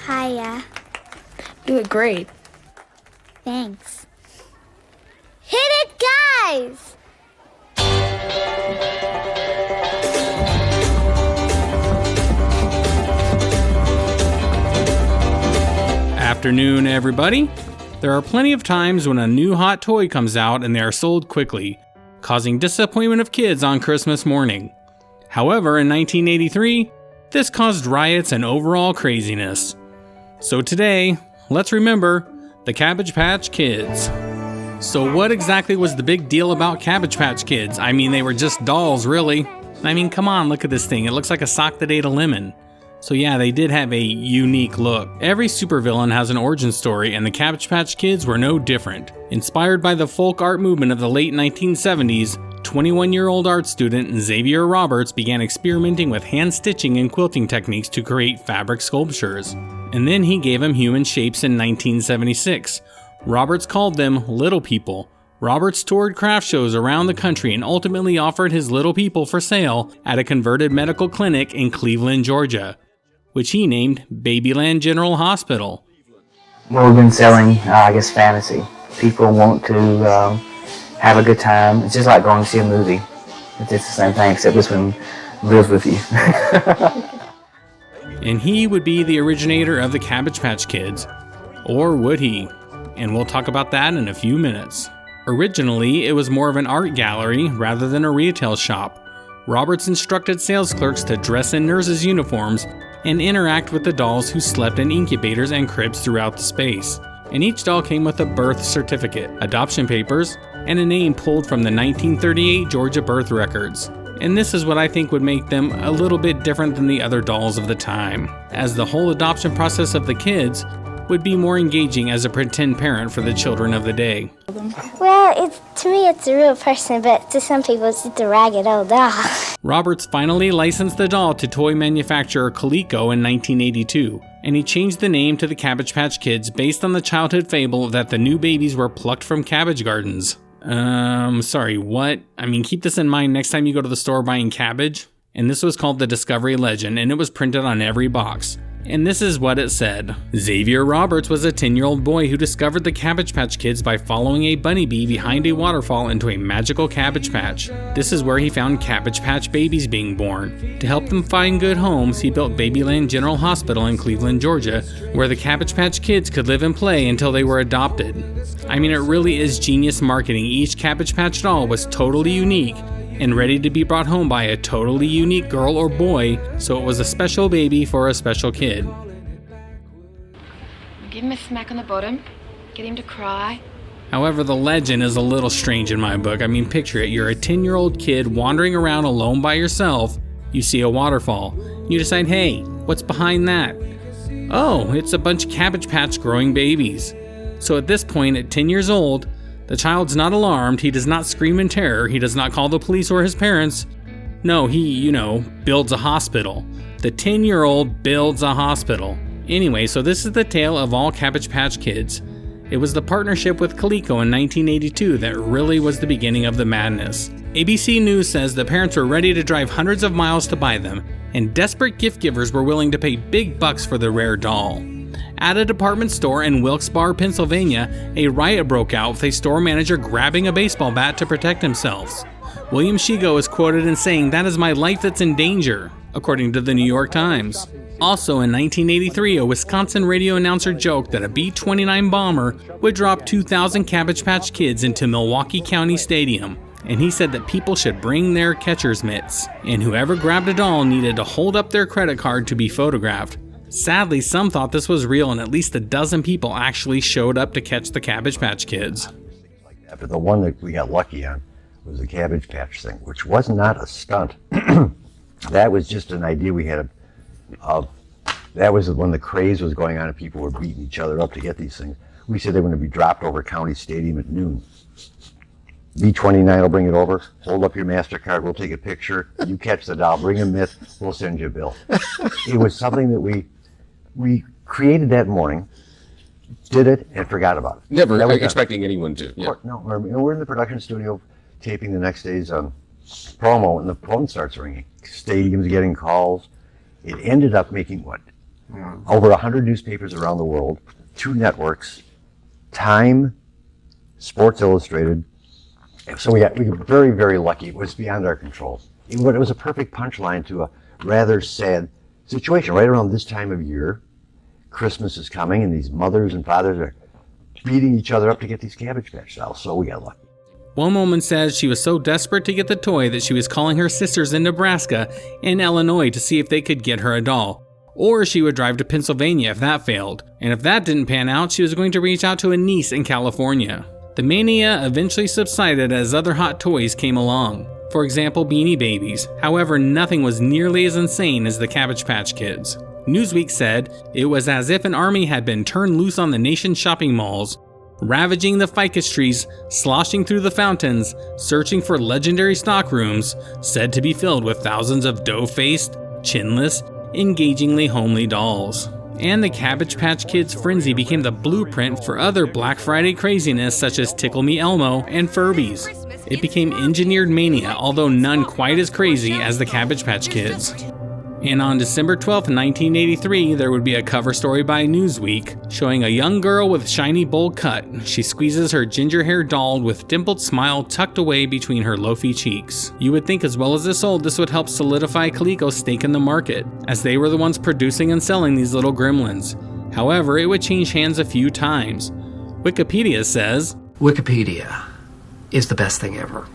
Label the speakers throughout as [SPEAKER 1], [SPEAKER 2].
[SPEAKER 1] Hiya.
[SPEAKER 2] You look great.
[SPEAKER 1] Thanks. Hit it, guys!
[SPEAKER 3] Afternoon, everybody. There are plenty of times when a new hot toy comes out and they are sold quickly, causing disappointment of kids on Christmas morning. However, in 1983, this caused riots and overall craziness. So today, let's remember the Cabbage Patch Kids. So what exactly was the big deal about Cabbage Patch Kids? I mean, they were just dolls, really. I mean, come on, look at this thing. It looks like a sock that ate a lemon. So yeah, they did have a unique look. Every supervillain has an origin story, and the Cabbage Patch Kids were no different. Inspired by the folk art movement of the late 1970s, 21-year-old art student Xavier Roberts began experimenting with hand-stitching and quilting techniques to create fabric sculptures. And then he gave them human shapes in 1976. Roberts called them Little People. Roberts toured craft shows around the country and ultimately offered his Little People for sale at a converted medical clinic in Cleveland, Georgia, which he named Babyland General Hospital.
[SPEAKER 4] Well, we've been selling, fantasy. People want to have a good time. It's just like going to see a movie. It's the same thing, except this one lives with you.
[SPEAKER 3] And he would be the originator of the Cabbage Patch Kids. Or would he? And we'll talk about that in a few minutes. Originally, it was more of an art gallery rather than a retail shop. Roberts instructed sales clerks to dress in nurses' uniforms and interact with the dolls who slept in incubators and cribs throughout the space. And each doll came with a birth certificate, adoption papers, and a name pulled from the 1938 Georgia birth records. And this is what I think would make them a little bit different than the other dolls of the time, as the whole adoption process of the kids would be more engaging as a pretend parent for the children of the day.
[SPEAKER 1] Well, to me it's a real person, but to some people it's just a ragged old doll.
[SPEAKER 3] Roberts finally licensed the doll to toy manufacturer Coleco in 1982, and he changed the name to the Cabbage Patch Kids based on the childhood fable that the new babies were plucked from cabbage gardens. Sorry, what? I mean, keep this in mind next time you go to the store buying cabbage. And this was called the Discovery Legend, and it was printed on every box. And this is what it said. Xavier Roberts was a 10-year-old boy who discovered the Cabbage Patch Kids by following a bunny bee behind a waterfall into a magical cabbage patch. This is where he found Cabbage Patch babies being born. To help them find good homes, he built Babyland General Hospital in Cleveland, Georgia, where the Cabbage Patch Kids could live and play until they were adopted. I mean, it really is genius marketing. Each Cabbage Patch doll was totally unique and ready to be brought home by a totally unique girl or boy, so it was a special baby for a special kid.
[SPEAKER 2] Give him a smack on the bottom. Get him to cry.
[SPEAKER 3] However, the legend is a little strange in my book. I mean, picture it. You're a 10-year-old kid wandering around alone by yourself. You see a waterfall. You decide, hey, what's behind that? Oh, it's a bunch of Cabbage Patch growing babies. So at this point, at 10 years old, the child's not alarmed, he does not scream in terror, he does not call the police or his parents. No, he, builds a hospital. The 10-year-old builds a hospital. Anyway, so this is the tale of all Cabbage Patch Kids. It was the partnership with Coleco in 1982 that really was the beginning of the madness. ABC News says the parents were ready to drive hundreds of miles to buy them, and desperate gift givers were willing to pay big bucks for the rare doll. At a department store in Wilkes-Barre, Pennsylvania, a riot broke out with a store manager grabbing a baseball bat to protect himself. William Shigo is quoted in saying, "That is my life that's in danger," according to the New York Times. Also in 1983, a Wisconsin radio announcer joked that a B-29 bomber would drop 2,000 Cabbage Patch Kids into Milwaukee County Stadium. And he said that people should bring their catcher's mitts, and whoever grabbed a doll needed to hold up their credit card to be photographed. Sadly, some thought this was real, and at least a dozen people actually showed up to catch the Cabbage Patch Kids.
[SPEAKER 5] After the one that we got lucky on was the Cabbage Patch thing, which was not a stunt. That was just an idea we had of, that was when the craze was going on and people were beating each other up to get these things. We said they were going to be dropped over County Stadium at noon. B-29 will bring it over, hold up your MasterCard, we'll take a picture, you catch the doll, bring a mitt, we'll send you a bill. It was something that we created that morning, did it, and forgot about it.
[SPEAKER 6] Never expecting anyone to. Yeah.
[SPEAKER 5] No, we're in the production studio taping the next day's promo, and the phone starts ringing. Stadium's getting calls. It ended up making, over 100 newspapers around the world, 2 networks, Time, Sports Illustrated. So we got very, very lucky. It was beyond our control. It was a perfect punchline to a rather sad situation. Right around this time of year, Christmas is coming, and these mothers and fathers are beating each other up to get these Cabbage Patch dolls. So we got lucky.
[SPEAKER 3] One woman says she was so desperate to get the toy that she was calling her sisters in Nebraska and Illinois to see if they could get her a doll. Or she would drive to Pennsylvania if that failed. And if that didn't pan out, she was going to reach out to a niece in California. The mania eventually subsided as other hot toys came along. For example, Beanie Babies. However, nothing was nearly as insane as the Cabbage Patch Kids. Newsweek said it was as if an army had been turned loose on the nation's shopping malls, ravaging the ficus trees, sloshing through the fountains, searching for legendary stock rooms, said to be filled with thousands of dough-faced, chinless, engagingly homely dolls. And the Cabbage Patch Kids frenzy became the blueprint for other Black Friday craziness such as Tickle Me Elmo and Furbies. It became engineered mania, although none quite as crazy as the Cabbage Patch Kids. And on December 12, 1983, there would be a cover story by Newsweek showing a young girl with shiny bowl cut. She squeezes her ginger-haired doll with dimpled smile tucked away between her loafy cheeks. You would think as well as it sold, this would help solidify Coleco's stake in the market, as they were the ones producing and selling these little gremlins. However, it would change hands a few times. Wikipedia says,
[SPEAKER 7] Wikipedia is the best thing ever.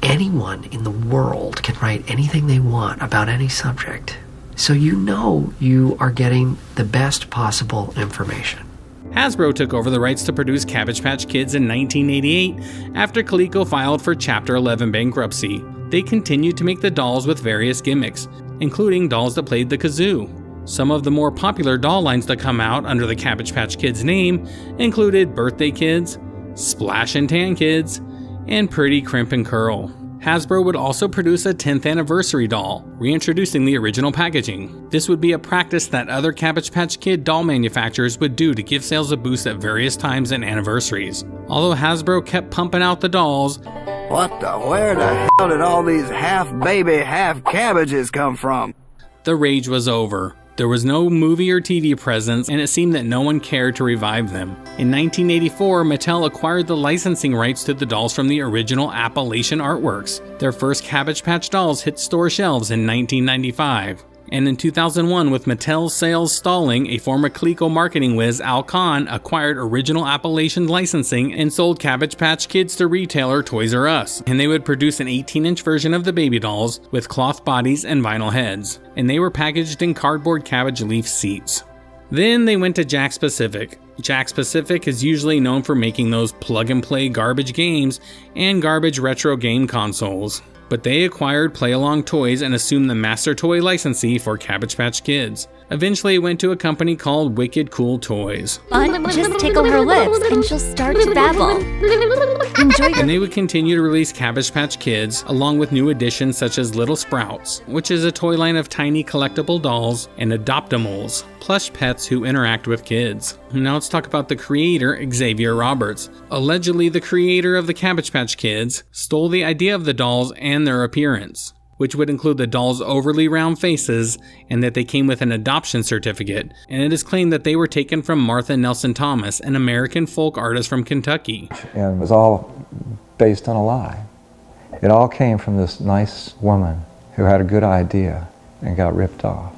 [SPEAKER 7] Anyone in the world can write anything they want about any subject, so you know you are getting the best possible information.
[SPEAKER 3] Hasbro took over the rights to produce Cabbage Patch Kids in 1988 after Coleco filed for Chapter 11 bankruptcy. They continued to make the dolls with various gimmicks, including dolls that played the kazoo. Some of the more popular doll lines that come out under the Cabbage Patch Kids name included Birthday Kids, Splash and Tan Kids, and Pretty Crimp and Curl. Hasbro would also produce a 10th anniversary doll, reintroducing the original packaging. This would be a practice that other Cabbage Patch Kid doll manufacturers would do to give sales a boost at various times and anniversaries. Although Hasbro kept pumping out the dolls,
[SPEAKER 8] where the hell did all these half-baby, half-cabbages come from?
[SPEAKER 3] the rage was over. There was no movie or TV presence, and it seemed that no one cared to revive them. In 1984, Mattel acquired the licensing rights to the dolls from the original Appalachian Artworks. Their first Cabbage Patch dolls hit store shelves in 1995. And in 2001, with Mattel's sales stalling, a former Coleco marketing whiz, Al Kahn, acquired original Appalachian licensing and sold Cabbage Patch Kids to retailer Toys R Us. And they would produce an 18-inch version of the baby dolls with cloth bodies and vinyl heads. And they were packaged in cardboard cabbage leaf seats. Then they went to Jakks Pacific. Jakks Pacific is usually known for making those plug-and-play garbage games and garbage retro game consoles. But they acquired Play Along Toys and assumed the master toy licensee for Cabbage Patch Kids. Eventually it went to a company called Wicked Cool Toys.
[SPEAKER 9] Just tickle her lips and she'll start to babble. Enjoy.
[SPEAKER 3] And they would continue to release Cabbage Patch Kids, along with new additions such as Little Sprouts, which is a toy line of tiny collectible dolls, and Adoptimals, plush pets who interact with kids. Now let's talk about the creator, Xavier Roberts. Allegedly, the creator of the Cabbage Patch Kids stole the idea of the dolls and their appearance, which would include the dolls' overly round faces and that they came with an adoption certificate, and it is claimed that they were taken from Martha Nelson Thomas, an American folk artist from Kentucky.
[SPEAKER 10] And it was all based on a lie. It all came from this nice woman who had a good idea and got ripped off.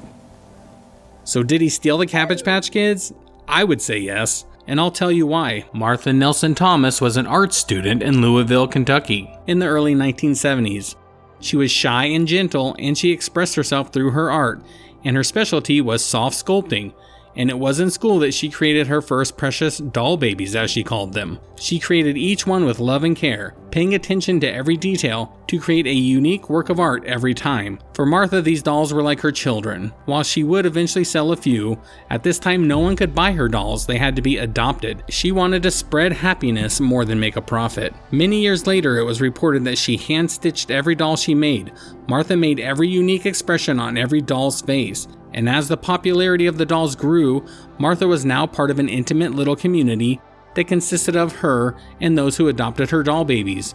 [SPEAKER 3] So did he steal the Cabbage Patch Kids? I would say yes, and I'll tell you why. Martha Nelson Thomas was an art student in Louisville, Kentucky, in the early 1970s. She was shy and gentle, and she expressed herself through her art, and her specialty was soft sculpting. And it was in school that she created her first precious doll babies, as she called them. She created each one with love and care, paying attention to every detail to create a unique work of art every time. For Martha, these dolls were like her children. While she would eventually sell a few, at this time no one could buy her dolls, they had to be adopted. She wanted to spread happiness more than make a profit. Many years later, it was reported that she hand-stitched every doll she made. Martha made every unique expression on every doll's face. And as the popularity of the dolls grew, Martha was now part of an intimate little community that consisted of her and those who adopted her doll babies.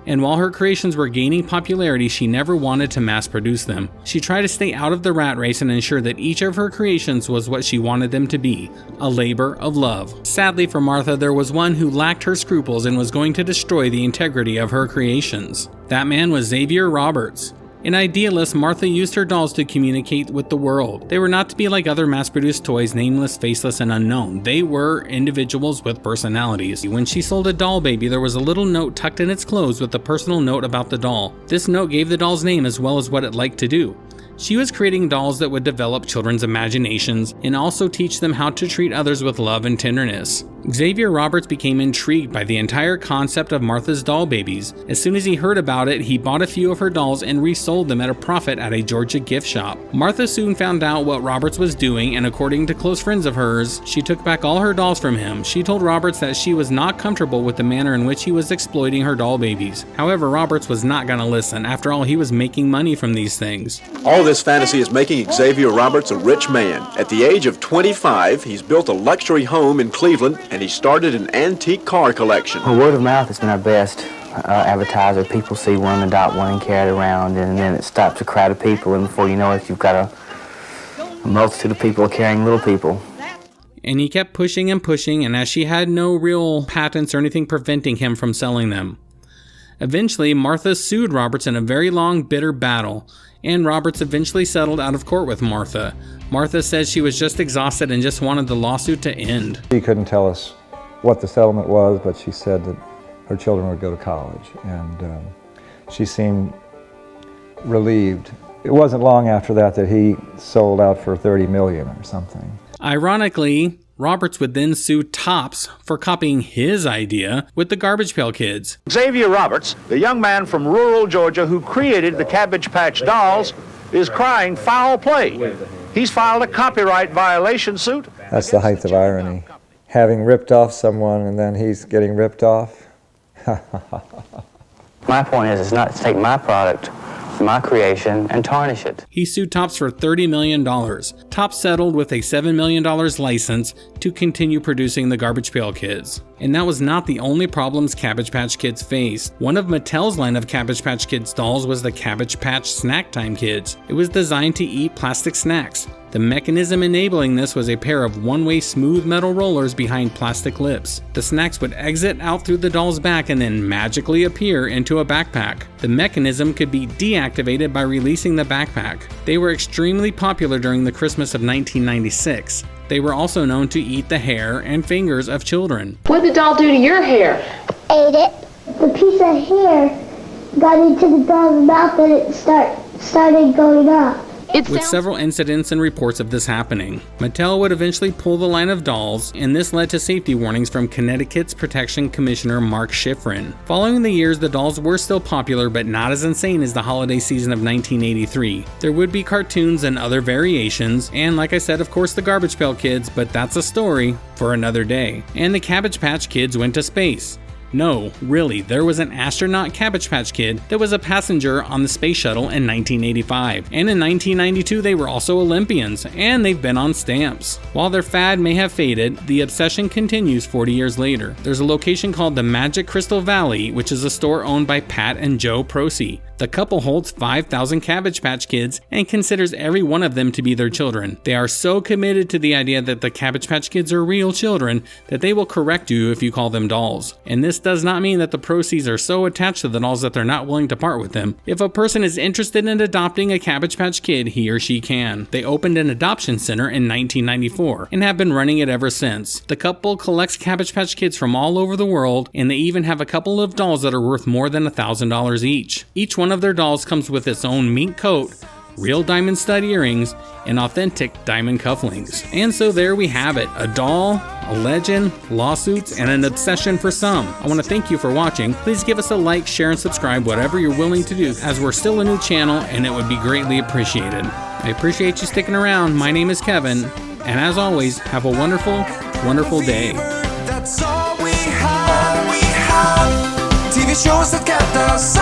[SPEAKER 3] And while her creations were gaining popularity, she never wanted to mass produce them. She tried to stay out of the rat race and ensure that each of her creations was what she wanted them to be, a labor of love. Sadly for Martha, there was one who lacked her scruples and was going to destroy the integrity of her creations. That man was Xavier Roberts. An idealist, Martha used her dolls to communicate with the world. They were not to be like other mass-produced toys, nameless, faceless, and unknown. They were individuals with personalities. When she sold a doll baby, there was a little note tucked in its clothes with a personal note about the doll. This note gave the doll's name as well as what it liked to do. She was creating dolls that would develop children's imaginations and also teach them how to treat others with love and tenderness. Xavier Roberts became intrigued by the entire concept of Martha's doll babies. As soon as he heard about it, he bought a few of her dolls and resold them at a profit at a Georgia gift shop. Martha soon found out what Roberts was doing, and according to close friends of hers, she took back all her dolls from him. She told Roberts that she was not comfortable with the manner in which he was exploiting her doll babies. However, Roberts was not going to listen. After all, he was making money from these things.
[SPEAKER 11] All this fantasy is making Xavier Roberts a rich man. At the age of 25, he's built a luxury home in Cleveland, and he started an antique car collection.
[SPEAKER 4] Well, word of mouth has been our best advertiser. People see one, adopt one, and carry it around, and then it stops a crowd of people, and before you know it, you've got a multitude of people carrying little people.
[SPEAKER 3] And he kept pushing and pushing, and as she had no real patents or anything preventing him from selling them. Eventually, Martha sued Roberts in a very long, bitter battle, and Roberts eventually settled out of court with Martha. Martha says she was just exhausted and just wanted the lawsuit to end.
[SPEAKER 10] She couldn't tell us what the settlement was, but she said that her children would go to college, and she seemed relieved. It wasn't long after that that he sold out for $30 million or something.
[SPEAKER 3] Ironically, Roberts would then sue Topps for copying his idea with the Garbage Pail Kids.
[SPEAKER 12] Xavier Roberts, the young man from rural Georgia who created the Cabbage Patch dolls, is crying foul play. He's filed a copyright violation suit.
[SPEAKER 10] That's the height of irony. Having ripped off someone and then he's getting ripped off.
[SPEAKER 4] My point is not to take my product, my creation, and tarnish it.
[SPEAKER 3] He sued Topps for $30 million. Topps settled with a $7 million license to continue producing the Garbage Pail Kids. And that was not the only problems Cabbage Patch Kids faced. One of Mattel's line of Cabbage Patch Kids dolls was the Cabbage Patch Snack Time Kids. It was designed to eat plastic snacks. The mechanism enabling this was a pair of one-way smooth metal rollers behind plastic lips. The snacks would exit out through the doll's back and then magically appear into a backpack. The mechanism could be deactivated by releasing the backpack. They were extremely popular during the Christmas of 1996. They were also known to eat the hair and fingers of children.
[SPEAKER 2] What did the doll do to your hair?
[SPEAKER 1] Ate it. The piece of hair got into the doll's mouth and it started going up.
[SPEAKER 3] With several incidents and reports of this happening, Mattel would eventually pull the line of dolls, and this led to safety warnings from Connecticut's Protection Commissioner Mark Schifrin. Following the years, the dolls were still popular, but not as insane as the holiday season of 1983. There would be cartoons and other variations, and like I said, of course, the Garbage Pail Kids, but that's a story for another day. And the Cabbage Patch Kids went to space. No, really, there was an astronaut Cabbage Patch Kid that was a passenger on the space shuttle in 1985. And in 1992, they were also Olympians, and they've been on stamps. While their fad may have faded, the obsession continues 40 years later. There's a location called the Magic Crystal Valley, which is a store owned by Pat and Joe Prosey. The couple holds 5,000 Cabbage Patch Kids and considers every one of them to be their children. They are so committed to the idea that the Cabbage Patch Kids are real children that they will correct you if you call them dolls. And this does not mean that the Proceys are so attached to the dolls that they're not willing to part with them. If a person is interested in adopting a Cabbage Patch Kid, he or she can. They opened an adoption center in 1994 and have been running it ever since. The couple collects Cabbage Patch Kids from all over the world, and they even have a couple of dolls that are worth more than $1,000 each. Each one of their dolls comes with its own mink coat, real diamond stud earrings, and authentic diamond cufflinks. And so there we have it, a doll, a legend, lawsuits, and an obsession for some. I want to thank you for watching. Please give us a like, share, and subscribe, whatever you're willing to do, as we're still a new channel and it would be greatly appreciated. I appreciate you sticking around. My name is Kevin, and as always, have a wonderful, wonderful day.
[SPEAKER 13] That's all we have. TV shows that kept us